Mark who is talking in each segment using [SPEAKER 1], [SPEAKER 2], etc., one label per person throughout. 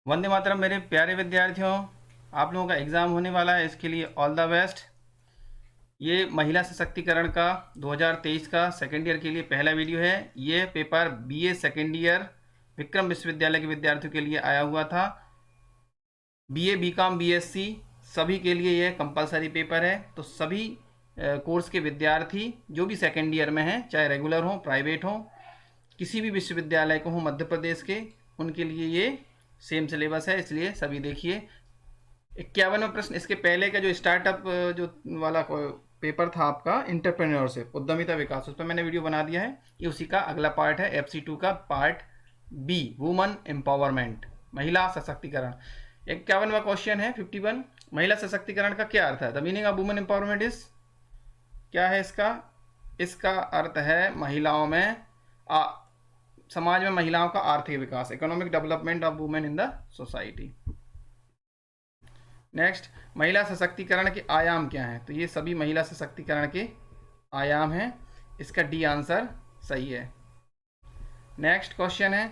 [SPEAKER 1] वंदे मातरम मेरे प्यारे विद्यार्थियों, आप लोगों का एग्ज़ाम होने वाला है, इसके लिए ऑल द बेस्ट। ये महिला सशक्तिकरण का 2023 का सेकेंड ईयर के लिए पहला वीडियो है। ये paper BA second year Vikram विश्वविद्यालय के विद्यार्थियों के लिए आया हुआ था। बीए बीकॉम बीएससी सभी के लिए यह कंपलसरी पेपर है। तो सभी कोर्स के विद्यार्थी जो भी सेकेंड ईयर में हैं, चाहे रेगुलर हों प्राइवेट हों, किसी भी विश्वविद्यालय को हो मध्य प्रदेश के, उनके लिए ये सेम सिलेबस है, इसलिए सभी देखिए। 51वां प्रश्न, इसके पहले का जो स्टार्टअप जो वाला पेपर था आपका इंटरप्रेन्योरशिप उद्यमिता विकास, उस पर मैंने वीडियो बना दिया है। ये उसी का अगला पार्ट है, FC2 का पार्ट बी, वुमन एम्पावरमेंट, महिला सशक्तिकरण। 51वां क्वेश्चन है 51, महिला सशक्तिकरण का क्या अर्थ है? The meaning of woman empowerment is, क्या है इसका? इसका अर्थ है महिलाओं में समाज में महिलाओं का आर्थिक विकास, economic development of women in the society. Next, महिला सशक्तिकरण के आयाम क्या हैं? तो ये सभी महिला सशक्तिकरण के आयाम हैं, इसका डी आंसर सही है। नेक्स्ट क्वेश्चन है,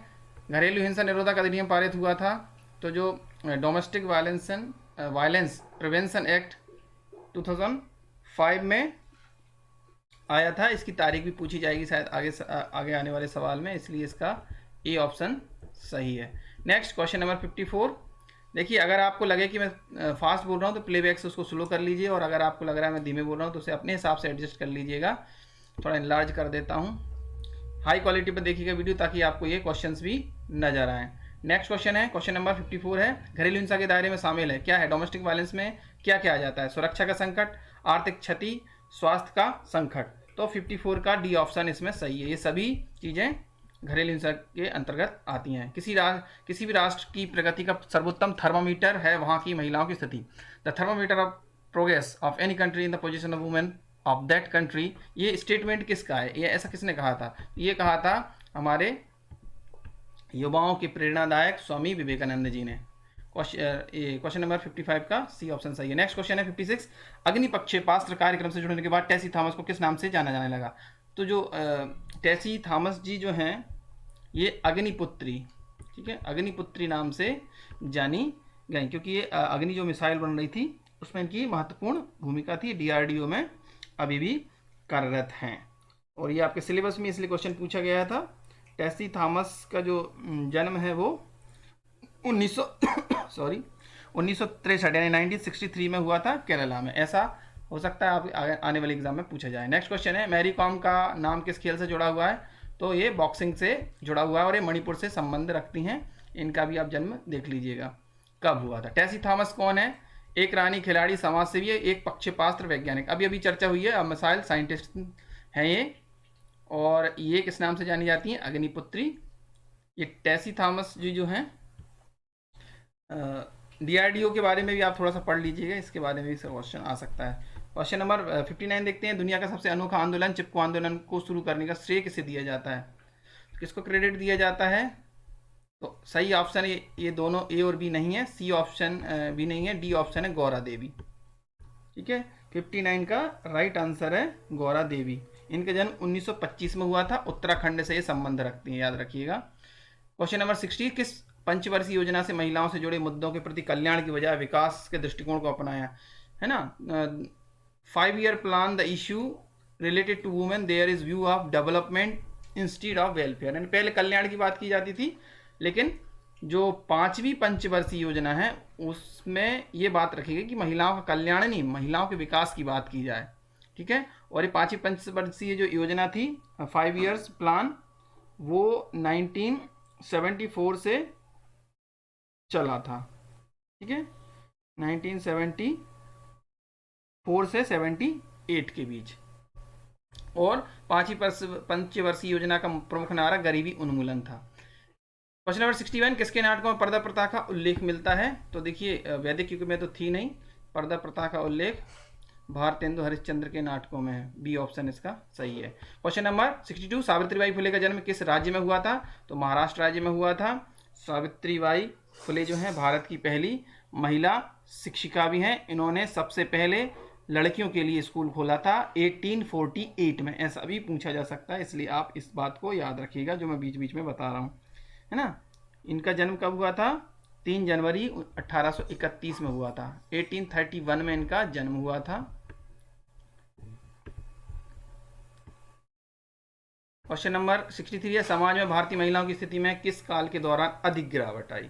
[SPEAKER 1] घरेलू हिंसा निरोधक अधिनियम पारित हुआ था, तो जो डोमेस्टिक वायलेंस प्रिवेंशन एक्ट 2005 में आया था। इसकी तारीख भी पूछी जाएगी शायद आगे आने वाले सवाल में, इसलिए इसका ए ऑप्शन सही है। नेक्स्ट क्वेश्चन नंबर 54, देखिए अगर आपको लगे कि मैं फास्ट बोल रहा हूँ तो प्लेबैक से उसको स्लो कर लीजिए, और अगर आपको लग रहा है मैं धीमे बोल रहा हूँ तो उसे अपने हिसाब से एडजस्ट कर लीजिएगा। थोड़ा इनलार्ज कर देता हूँ, हाई क्वालिटी पर देखिएगा वीडियो ताकि आपको ये क्वेश्चंस भी नजर आए। नेक्स्ट क्वेश्चन है, क्वेश्चन नंबर 54 है, घरेलू हिंसा के दायरे में शामिल है, क्या है? डोमेस्टिक वायलेंस में क्या क्या आ जाता है? सुरक्षा का संकट, आर्थिक क्षति, स्वास्थ्य का संकट। तो 54 का डी ऑप्शन इसमें सही है। ये सभी चीज़ें घरेलू हिंसा के अंतर्गत आती हैं। किसी भी राष्ट्र की प्रगति का सर्वोत्तम थर्मामीटर है वहाँ की महिलाओं की स्थिति। The thermometer of progress of any country in the position of women of that country. ये स्टेटमेंट किसका है? ये ऐसा किसने कहा था? ये कहा था हमारे युवाओं के प्रेरणादायक स्वामी विवेकानंद जी ने। क्वेश्चन नंबर 55 का सी ऑप्शन सही है। नेक्स्ट क्वेश्चन है 56, अग्नि प्रक्षेपास्त्र कार्यक्रम से जुड़ने के बाद टेसी थॉमस को किस नाम से जाना जाने लगा? तो जो टेसी थॉमस जी जो हैं, ये अग्निपुत्री, ठीक है, अग्निपुत्री नाम से जानी गई, क्योंकि ये अग्नि जो मिसाइल बन रही थी उसमें इनकी महत्वपूर्ण भूमिका थी। DRDO में अभी भी कार्यरत हैं, और ये आपके सिलेबस में इसलिए क्वेश्चन पूछा गया था। टेसी थॉमस का जो जन्म है वो 1963 यानी 1963 में हुआ था केरला में। ऐसा हो सकता है आप आने वाले एग्जाम में पूछा जाए। नेक्स्ट क्वेश्चन है, मैरी कॉम का नाम किस खेल से जुड़ा हुआ है? तो ये बॉक्सिंग से जुड़ा हुआ है, और ये मणिपुर से संबंध रखती हैं। इनका भी आप जन्म देख लीजिएगा कब हुआ था। टेसी थॉमस कौन है? एक रानी खिलाड़ी, समाजसेवी है, एक प्रक्षेपास्त्र वैज्ञानिक, अभी अभी चर्चा हुई है, अब मिसाइल साइंटिस्ट हैं ये, और ये किस नाम से जानी जाती हैं? अग्निपुत्री। ये टेसी थॉमस जी जो हैं, DRDO के बारे में भी आप थोड़ा सा पढ़ लीजिएगा, इसके बारे में भी क्वेश्चन आ सकता है। क्वेश्चन नंबर 59 देखते हैं, दुनिया का सबसे अनोखा आंदोलन चिपको आंदोलन को शुरू करने का श्रेय किसे दिया जाता है? किसको क्रेडिट दिया जाता है? तो सही ऑप्शन ये दोनों ए और बी नहीं है, सी ऑप्शन भी नहीं है, डी ऑप्शन है गौरा देवी। ठीक है, 59 का राइट आंसर है गौरा देवी। इनका जन्म 1925 में हुआ था, उत्तराखंड से ये संबंध रखती हैं, याद रखिएगा। क्वेश्चन नंबर 60, किस पंचवर्षीय योजना से महिलाओं से जुड़े मुद्दों के प्रति कल्याण की बजाय विकास के दृष्टिकोण को अपनाया है ना? 5 year plan the issue related to women there is view of development instead of welfare. यानी पहले कल्याण की बात की जाती थी, लेकिन जो 5वीं पंचवर्षीय योजना है उसमें ये बात रखी गई कि महिलाओं का कल्याण नहीं, महिलाओं के विकास की बात की जाए। ठीक है, और ये 5वीं पंचवर्षीय जो योजना थी 5 ईयर्स प्लान, वो 1974 से चला था। ठीक है, 1974 से 78 के बीच। और 5वीं पंचवर्षीय योजना का प्रमुख नारा गरीबी उन्मूलन था। क्वेश्चन नंबर 61, किसके नाटकों में पर्दा प्रथा का उल्लेख मिलता है? तो देखिए वैदिक युग में तो थी नहीं, पर्दा प्रथा का उल्लेख भारतेंदु हरिश्चंद्र के नाटकों में है, बी ऑप्शन इसका सही है। क्वेश्चन नंबर 62, सावित्रीबाई फुले का जन्म किस राज्य में हुआ था? तो महाराष्ट्र राज्य में हुआ था। सावित्रीबाई फुले जो हैं भारत की पहली महिला शिक्षिका भी हैं। इन्होंने सबसे पहले लड़कियों के लिए स्कूल खोला था 1848 में, ऐसा भी पूछा जा सकता है, इसलिए आप इस बात को याद रखिएगा जो मैं बीच बीच में बता रहा हूँ, है ना? इनका जन्म कब हुआ था? 3 जनवरी 1831 में हुआ था। 1831 में इनका जन्म हुआ था। क्वेश्चन नंबर 63 है, समाज में भारतीय महिलाओं की स्थिति में किस काल के दौरान अधिक गिरावट आई?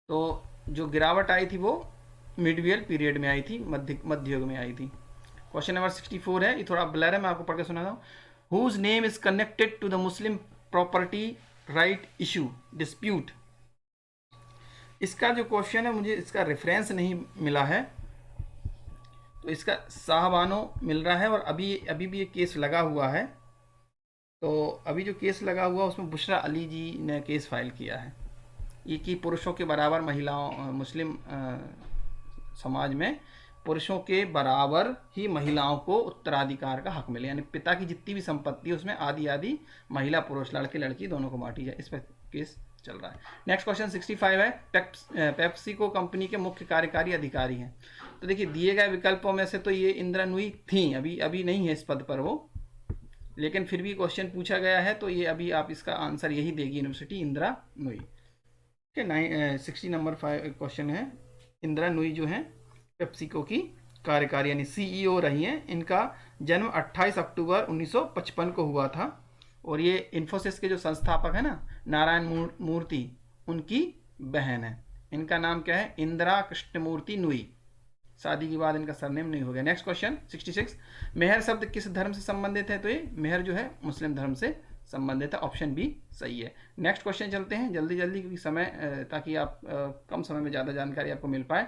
[SPEAKER 1] तो जो गिरावट आई थी वो मिडवियल पीरियड में आई थी, मध्य युग में आई थी। क्वेश्चन नंबर 64 है, ये थोड़ा ब्लर है, मैं आपको पढ़ के सुनाता हूँ। Whose name is connected to the Muslim property right issue dispute. इसका जो क्वेश्चन है, मुझे इसका रेफरेंस नहीं मिला है, तो इसका साहबानो मिल रहा है, और अभी भी ये केस लगा हुआ है। तो अभी जो केस लगा हुआ उसमें बुशरा अली जी ने केस फाइल किया है, ये कि पुरुषों के बराबर महिलाओं, मुस्लिम समाज में पुरुषों के बराबर ही महिलाओं को उत्तराधिकार का हक मिले, यानी पिता की जितनी भी संपत्ति है उसमें आधी आधी महिला पुरुष, लड़के लड़की दोनों को बांटी जाए, इस पर केस चल रहा है। नेक्स्ट क्वेश्चन 65 है, पेप्सिको कंपनी के मुख्य कार्यकारी अधिकारी हैं। तो देखिए दिए गए विकल्पों में से तो ये इंदिरा नुई थी, अभी नहीं है इस पद पर वो, लेकिन फिर भी क्वेश्चन पूछा गया है तो ये अभी आप इसका आंसर यही देगी, यूनिवर्सिटी इंदिरा नुई। ठीक है, 60 नंबर 5 क्वेश्चन है, इंदिरा नुई जो है पेप्सिको की कार्यकारी यानी सीईओ रही हैं। इनका जन्म 28 अक्टूबर 1955 को हुआ था, और ये इन्फोसिस के जो संस्थापक है ना नारायण मूर्ति, उनकी बहन है। इनका नाम क्या है? इंदिरा कृष्णमूर्ति नुई। शादी के बाद इनका सरनेम नहीं हो गया। नेक्स्ट क्वेश्चन 66, मेहर शब्द किस धर्म से संबंधित है? तो ये मेहर जो है मुस्लिम धर्म से संबंधित है, ऑप्शन बी सही है। नेक्स्ट क्वेश्चन चलते हैं जल्दी क्योंकि समय, ताकि आप कम समय में ज़्यादा जानकारी आपको मिल पाए।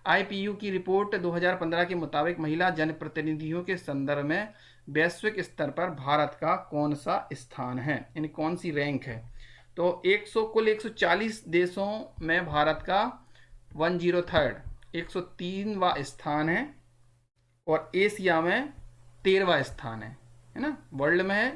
[SPEAKER 1] आईपीयू की रिपोर्ट 2015 के मुताबिक महिला जनप्रतिनिधियों के संदर्भ में वैश्विक स्तर पर भारत का कौन सा स्थान है, यानी कौन सी रैंक है? तो कुल 140 देशों में भारत का 103rd 103वां स्थान है, और एशिया में 13वां स्थान है ना। वर्ल्ड में है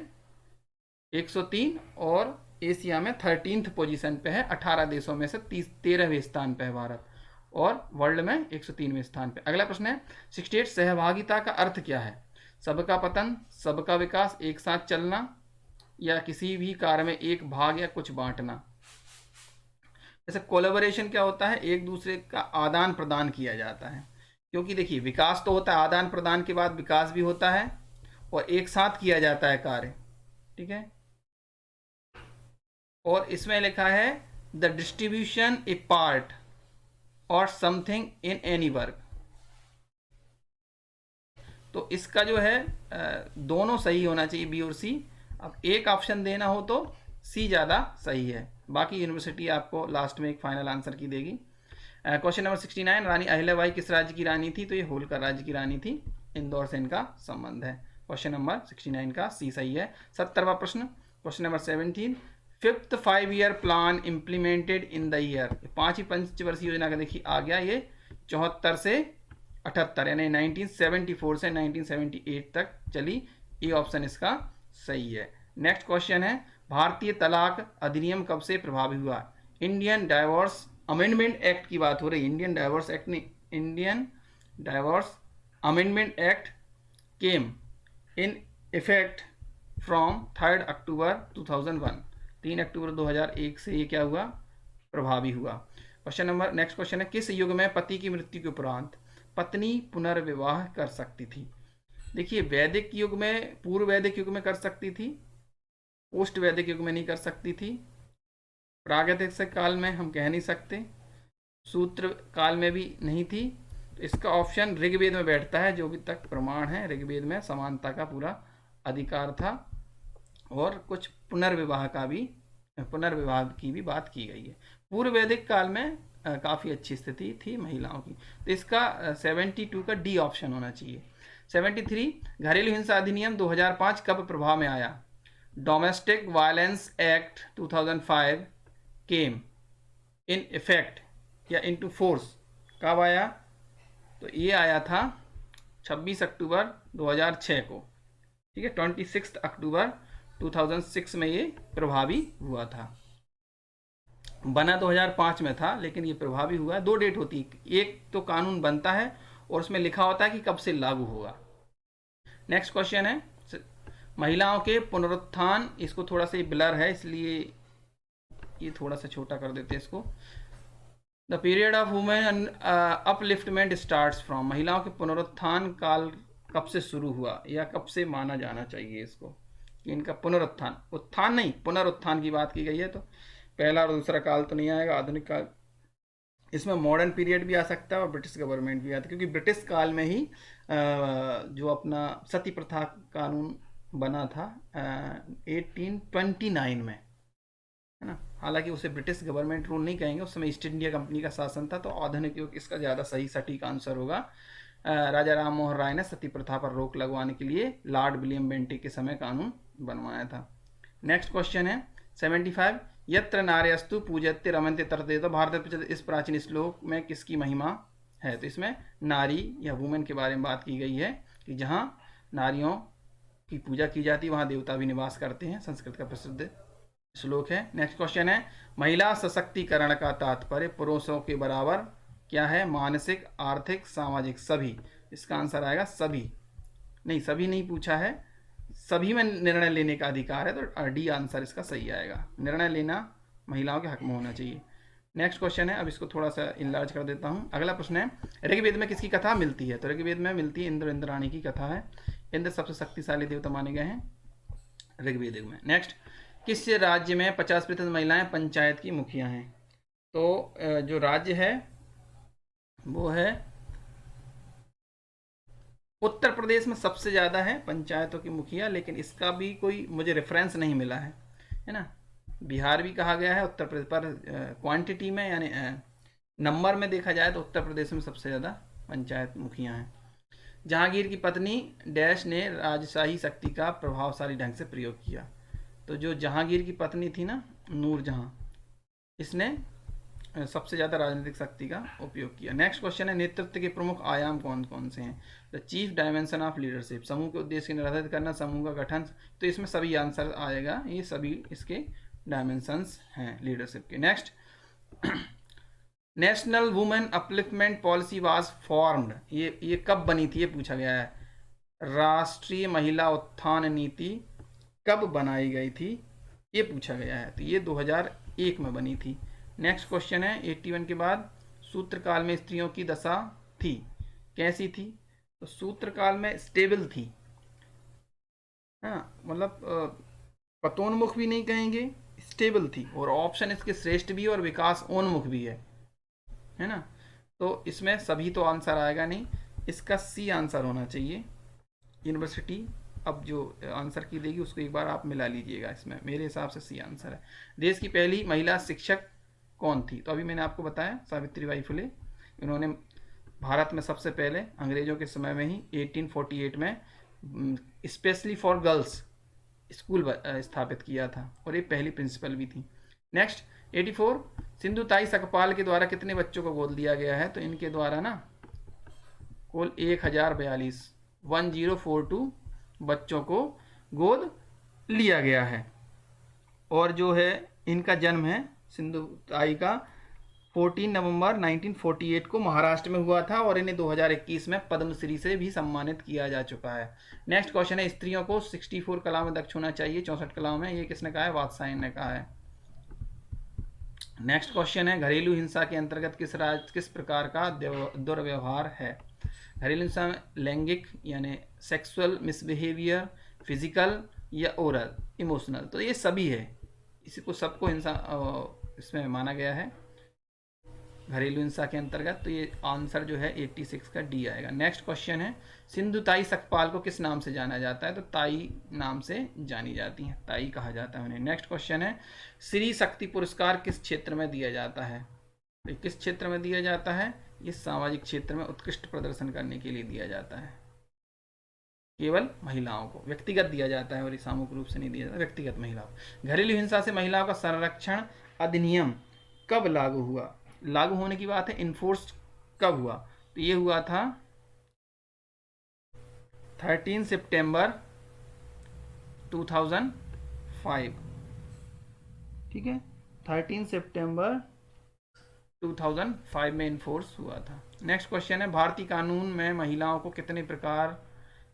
[SPEAKER 1] 103 और एशिया में 13th पोजीशन पे है। 18 देशों में से 13वें स्थान पे है भारत, और वर्ल्ड में 103वें स्थान पे। अगला प्रश्न है 68, सहभागिता का अर्थ क्या है? सबका पतन, सबका विकास, एक साथ चलना, या किसी भी कार्य में एक भाग या कुछ बांटना। जैसे कोलैबोरेशन क्या होता है? एक दूसरे का आदान प्रदान किया जाता है, क्योंकि देखिए विकास तो होता है, आदान प्रदान के बाद विकास भी होता है, और एक साथ किया जाता है कार्य। ठीक है, और इसमें लिखा है द डिस्ट्रीब्यूशन ए पार्ट और समथिंग इन एनी वर्क। तो इसका जो है दोनों सही होना चाहिए, बी और सी। अब एक ऑप्शन देना हो तो सी ज़्यादा सही है, बाकी यूनिवर्सिटी आपको लास्ट में एक फाइनल आंसर की देगी। क्वेश्चन नंबर 69, रानी अहिल्याबाई किस राज्य की रानी थी? तो ये होलकर राज्य की रानी थी, इंदौर से इनका संबंध है। क्वेश्चन नंबर 69 का सी सही है। 70वां प्रश्न, question number 17, fifth 5 year plan implemented in the year. 5वीं पंचवर्षीय योजना का देखिए आ गया ये 74 से 78, यानी 1974 से 1978 तक चली। ये ऑप्शन इसका सही है। नेक्स्ट क्वेश्चन है, भारतीय तलाक अधिनियम कब से प्रभावी हुआ? इंडियन डाइवोर्स अमेंडमेंट एक्ट की बात हो रही है। इंडियन डाइवोर्स एक्ट नहीं, Indian divorce amendment act came in effect from 3 अक्टूबर 2001। 3 अक्टूबर 2001 से ये क्या हुआ? प्रभावी हुआ। क्वेश्चन नंबर नेक्स्ट क्वेश्चन है, किस युग में पति की मृत्यु के उपरांत पत्नी पुनर्विवाह कर सकती थी? देखिए वैदिक युग में, पूर्व वैदिक युग में कर सकती थी, पोस्ट वैदिक युग में नहीं कर सकती थी, प्रागैतिहासिक काल में हम कह नहीं सकते, सूत्र काल में भी नहीं थी। तो इसका ऑप्शन ऋग्वेद में बैठता है, जो भी तक प्रमाण है ऋग्वेद में समानता का पूरा अधिकार था, और कुछ पुनर्विवाह की भी बात की गई है। पूर्व वैदिक काल में काफ़ी अच्छी स्थिति थी महिलाओं की। तो इसका 72 का डी ऑप्शन होना चाहिए। 73, घरेलू हिंसा अधिनियम 2005 कब प्रभाव में आया? Domestic violence act 2005 came in effect या इनटू फोर्स कब आया? तो ये आया था 26 अक्टूबर 2006 को। ठीक है, 26 अक्टूबर 2006 में ये प्रभावी हुआ था। बना 2005 में था, लेकिन ये प्रभावी हुआ है। 2 डेट होती है, एक तो कानून बनता है और उसमें लिखा होता है कि कब से लागू होगा। नेक्स्ट क्वेश्चन है, महिलाओं के पुनरुत्थान, इसको थोड़ा सा ब्लर है इसलिए ये थोड़ा सा छोटा कर देते हैं इसको। The period of women upliftment starts from, महिलाओं के पुनरुत्थान काल कब से शुरू हुआ या कब से माना जाना चाहिए इसको कि इनका पुनरुत्थान, उत्थान नहीं पुनरुत्थान की बात की गई है, तो पहला और दूसरा काल तो नहीं आएगा, आधुनिक काल। इसमें मॉडर्न पीरियड भी आ सकता है और ब्रिटिश गवर्नमेंट भी आता है, क्योंकि ब्रिटिश काल में ही जो अपना सती प्रथा कानून बना था 1829 में, है ना। हालांकि उसे ब्रिटिश गवर्नमेंट रूल नहीं कहेंगे, उस समय ईस्ट इंडिया कंपनी का शासन था, तो आधुनिक युग इसका ज़्यादा सही सटीक आंसर होगा। राजा राम मोहन राय ने सती प्रथा पर रोक लगवाने के लिए लॉर्ड विलियम बेंटिक के समय कानून बनवाया था। नेक्स्ट क्वेश्चन है 75, यत्र नार्यस्तु पूजयते रमन्ते तरते, तो भारत इस प्राचीन श्लोक में किसकी महिमा है? तो इसमें नारी या वुमेन के बारे में बात की गई है कि जहाँ नारियों की पूजा की जाती है वहाँ देवता भी निवास करते हैं, संस्कृत का प्रसिद्ध श्लोक है। नेक्स्ट क्वेश्चन है महिला सशक्तिकरण का तात्पर्य पुरुषों के बराबर क्या है? मानसिक, आर्थिक, सामाजिक, सभी। इसका आंसर आएगा सभी। नहीं, सभी नहीं पूछा है, सभी में निर्णय लेने का अधिकार है, तो डी आंसर इसका सही आएगा। निर्णय लेना महिलाओं के हक में होना चाहिए। नेक्स्ट क्वेश्चन है, अब इसको थोड़ा सा इनलार्ज कर देता हूँ। अगला प्रश्न है ऋग्वेद में किसकी कथा मिलती है? तो ऋग्वेद में मिलती है इंद्र इंद्राणी की कथा है। इंद्र सबसे शक्तिशाली देवता माने गए हैं ऋग्वेद में। नेक्स्ट, किस राज्य में 50% महिलाएं पंचायत की मुखिया हैं? तो जो राज्य है वो है उत्तर प्रदेश में सबसे ज़्यादा है पंचायतों की मुखिया, लेकिन इसका भी कोई मुझे रेफरेंस नहीं मिला है ना। बिहार भी कहा गया है उत्तर प्रदेश पर, क्वांटिटी में यानी नंबर में देखा जाए तो उत्तर प्रदेश में सबसे ज़्यादा पंचायत मुखिया हैं। जहांगीर की पत्नी डैश ने राजशाही शक्ति का प्रभावशाली ढंग से प्रयोग किया। तो जो जहांगीर की पत्नी थी ना, नूरजहां, इसने सबसे ज़्यादा राजनीतिक शक्ति का उपयोग किया। नेक्स्ट क्वेश्चन है नेतृत्व के प्रमुख आयाम कौन कौन से हैं? The chief dimension of leadership, समूह के उद्देश्य को निर्धारित करना, समूह का गठन। तो इसमें सभी आंसर आएगा, ये सभी इसके डायमेंशंस हैं लीडरशिप के। Next, national women upliftment policy was formed, ये कब बनी थी? ये पूछा गया है। राष्ट्रीय महिला उत्थान नीति कब बनाई गई थी? ये पूछा गया है। तो ये 2001 में बनी थी। नेक्स्ट क्वेश्चन है 81 के बाद, सूत्रकाल में स्त्रियों की दशा थी, कैसी थी? तो सूत्रकाल में स्टेबल थी, हाँ, मतलब पतोन्मुख भी नहीं कहेंगे, स्टेबल थी। और ऑप्शन इसके श्रेष्ठ भी और विकास उन्मुख भी है ना। तो इसमें सभी तो आंसर आएगा नहीं, इसका सी आंसर होना चाहिए। यूनिवर्सिटी अब जो आंसर की देगी उसको एक बार आप मिला लीजिएगा, इसमें मेरे हिसाब से सी आंसर है। देश की पहली महिला शिक्षक कौन थी? तो अभी मैंने आपको बताया सावित्रीबाई फुले। इन्होंने भारत में सबसे पहले अंग्रेजों के समय में ही 1848 में स्पेशली फॉर गर्ल्स स्कूल स्थापित किया था, और ये पहली प्रिंसिपल भी थी। नेक्स्ट 84, सिंधु ताई सकपाल के द्वारा कितने बच्चों को गोद लिया गया है? तो इनके द्वारा ना कुल 1042 1042 बच्चों को गोद लिया गया है। और जो है इनका जन्म है सिंधु ताई का 14 नवंबर 1948 को महाराष्ट्र में हुआ था, और इन्हें 2021 में पद्मश्री से भी सम्मानित किया जा चुका है। नेक्स्ट क्वेश्चन है स्त्रियों को 64 कलाओं में दक्ष होना चाहिए, 64 कलाओं में, ये किसने कहा है? वात्सायन ने कहा है। नेक्स्ट क्वेश्चन है घरेलू हिंसा के अंतर्गत किस प्रकार का दुर्व्यवहार है? घरेलू हिंसा में लैंगिक यानी सेक्सुअल मिसबिहेवियर, फिजिकल या ओरल, इमोशनल, तो ये सभी है, इसी को सबको हिंसा इसमें माना गया है घरेलू हिंसा के अंतर्गत। तो ये आंसर जो है 86 का डी आएगा। नेक्स्ट क्वेश्चन है सिंधु ताई सकपाल को किस नाम से जाना जाता है? तो ताई नाम से जानी जाती हैं, ताई कहा जाता है उन्हें। नेक्स्ट क्वेश्चन है श्री शक्ति पुरस्कार किस क्षेत्र में दिया जाता है? तो किस क्षेत्र में दिया जाता है? ये सामाजिक क्षेत्र में उत्कृष्ट प्रदर्शन करने के लिए दिया जाता है, केवल महिलाओं को, व्यक्तिगत दिया जाता है और सामूहिक रूप से नहीं दिया जाता, व्यक्तिगत महिलाओं। घरेलू हिंसा से महिलाओं का संरक्षण अधिनियम कब लागू हुआ? लागू होने की बात है, इन्फोर्स कब हुआ? तो ये हुआ था 13 सितंबर 2005, ठीक है, 13 सितंबर 2005 में इन्फोर्स हुआ था। नेक्स्ट क्वेश्चन है भारतीय कानून में महिलाओं को कितने प्रकार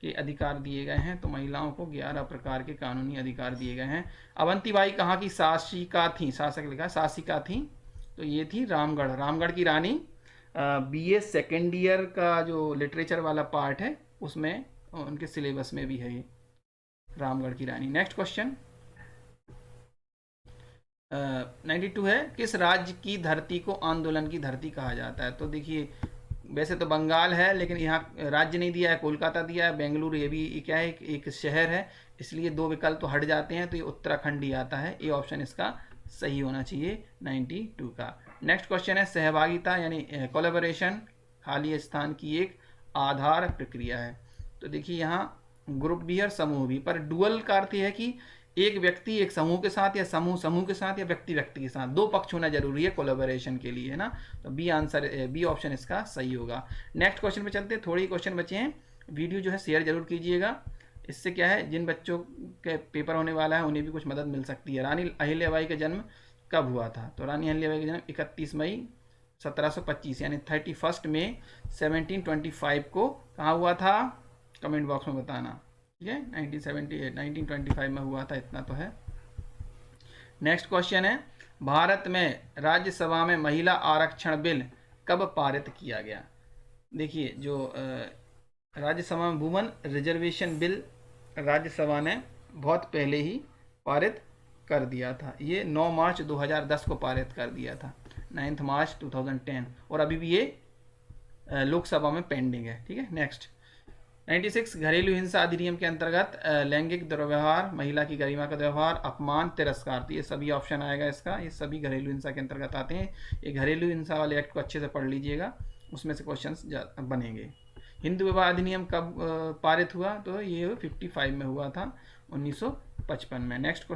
[SPEAKER 1] के अधिकार दिए गए हैं? तो महिलाओं को 11 प्रकार के कानूनी अधिकार दिए गए हैं। अवंतीबाई कहाँ की शासिका थी? शासक लिखा, शासिका थी तो ये थी रामगढ़। रामगढ़ की रानी बीए सेकेंड ईयर का जो लिटरेचर वाला पार्ट है उसमें उनके सिलेबस में भी है ये, रामगढ़ की रानी। नेक्स्ट क्वेश्चन 92 है, किस राज्य की धरती को आंदोलन की धरती कहा जाता है? तो देखिए वैसे तो बंगाल है, लेकिन यहाँ राज्य नहीं दिया है, कोलकाता दिया है, बेंगलुरु ये भी क्या है, एक शहर है, इसलिए दो विकल्प तो हट जाते हैं, तो ये उत्तराखंड ही आता है। ये ऑप्शन इसका सही होना चाहिए 92 का। नेक्स्ट क्वेश्चन है, सहभागिता यानी कोलैबोरेशन खाली स्थान की एक आधार प्रक्रिया है। तो देखिए यहाँ ग्रुप भी है और समूह भी, पर डुअल का अर्थ है कि एक व्यक्ति एक समूह के साथ, या समूह समूह के साथ, या व्यक्ति व्यक्ति के साथ, दो पक्ष होना जरूरी है कोलैबोरेशन के लिए, है ना। तो बी आंसर, बी ऑप्शन इसका सही होगा। नेक्स्ट क्वेश्चन पे चलते हैं, थोड़ी क्वेश्चन बचे हैं। वीडियो जो है शेयर जरूर कीजिएगा, इससे क्या है जिन बच्चों के पेपर होने वाला है उन्हें भी कुछ मदद मिल सकती है। रानी अहिल्याबाई का जन्म कब हुआ था? तो रानी अहिल्याबाई का जन्म 31 मई 1725 यानी 31 मई 1725 को कहाँ हुआ था? कमेंट बॉक्स में बताना, ठीक है। 1978 1925 में हुआ था, इतना तो है। नेक्स्ट क्वेश्चन है, भारत में राज्यसभा में महिला आरक्षण बिल कब पारित किया गया? देखिए जो राज्यसभा में वुमन रिजर्वेशन बिल राज्यसभा ने बहुत पहले ही पारित कर दिया था। ये 9 मार्च 2010 को पारित कर दिया था, 9 मार्च 2010, और अभी भी ये लोकसभा में पेंडिंग है, ठीक है। नेक्स्ट 96 घरेलू हिंसा अधिनियम के अंतर्गत लैंगिक दुर्व्यवहार, महिला की गरिमा का व्यवहार, अपमान, तिरस्कार, तो ये सभी ऑप्शन आएगा इसका, ये सभी घरेलू हिंसा के अंतर्गत आते हैं। ये घरेलू हिंसा वाले एक्ट को अच्छे से पढ़ लीजिएगा, उसमें से क्वेश्चंस बनेंगे। हिंदू विवाह अधिनियम कब पारित हुआ? तो ये 55 में हुआ था, 1955 में। नेक्स्ट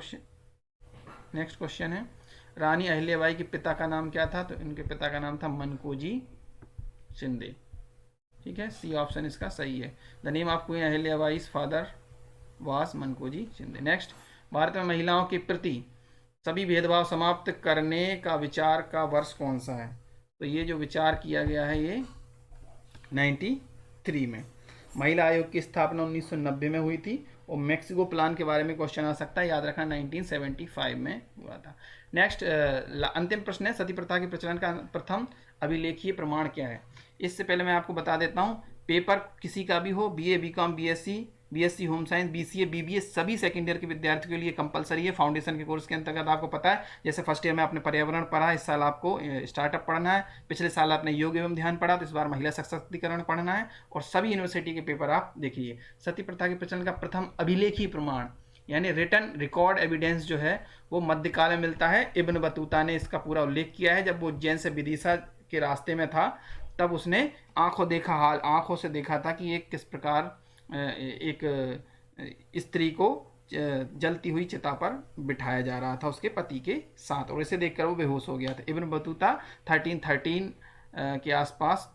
[SPEAKER 1] क्वेश्चन है, रानी अहिल्याबाई के पिता का नाम क्या था? तो इनके पिता का नाम था मनकोजी शिंदे, ठीक है। सी ऑप्शन इसका सही है। द नेम ऑफ क्वीन अहिल्याबाई's father was Mankoji Shinde. Next, Bharat में महिलाओं के प्रति सभी भेदभाव समाप्त करने का विचार का वर्ष कौन सा है? तो ये जो विचार किया गया है ये 93 में। महिला आयोग की स्थापना 1990 में हुई थी, और मैक्सिको प्लान के बारे में क्वेश्चन आ सकता है, याद रखना 1975 में हुआ था। नेक्स्ट अंतिम प्रश्न है, सती प्रथा के प्रचलन का प्रथम अभिलेखीय प्रमाण क्या है? इससे पहले मैं आपको बता देता हूँ, पेपर किसी का भी हो, BA, BCom, BSc home science, BCA, BBA, सभी सेकेंड ईयर के विद्यार्थियों के लिए कंपलसरी है। फाउंडेशन के कोर्स के अंतर्गत आपको पता है, जैसे फर्स्ट ईयर में आपने पर्यावरण पढ़ा, इस साल आपको स्टार्टअप पढ़ना है, पिछले साल आपने योग एवं ध्यान पढ़ा, तो इस बार महिला सशक्तिकरण पढ़ना है, और सभी यूनिवर्सिटी के पेपर आप देखिए। सती प्रथा के प्रचलन का प्रथम अभिलेखीय प्रमाण यानी रिटर्न रिकॉर्ड एविडेंस जो है वो मध्यकाल में मिलता है। इब्न बतूता ने इसका पूरा उल्लेख किया है, जब वो उज्जैन से विदिशा के रास्ते में था, तब उसने आंखों से देखा था कि एक किस प्रकार एक स्त्री को जलती हुई चिता पर बिठाया जा रहा था उसके पति के साथ, और इसे देखकर वो बेहोश हो गया था। इब्न बतूता 1313 के आसपास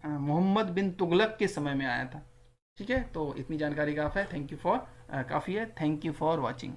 [SPEAKER 1] मोहम्मद बिन तुगलक के समय में आया था, ठीक है। तो इतनी जानकारी काफ़ी है, थैंक यू फॉर वॉचिंग।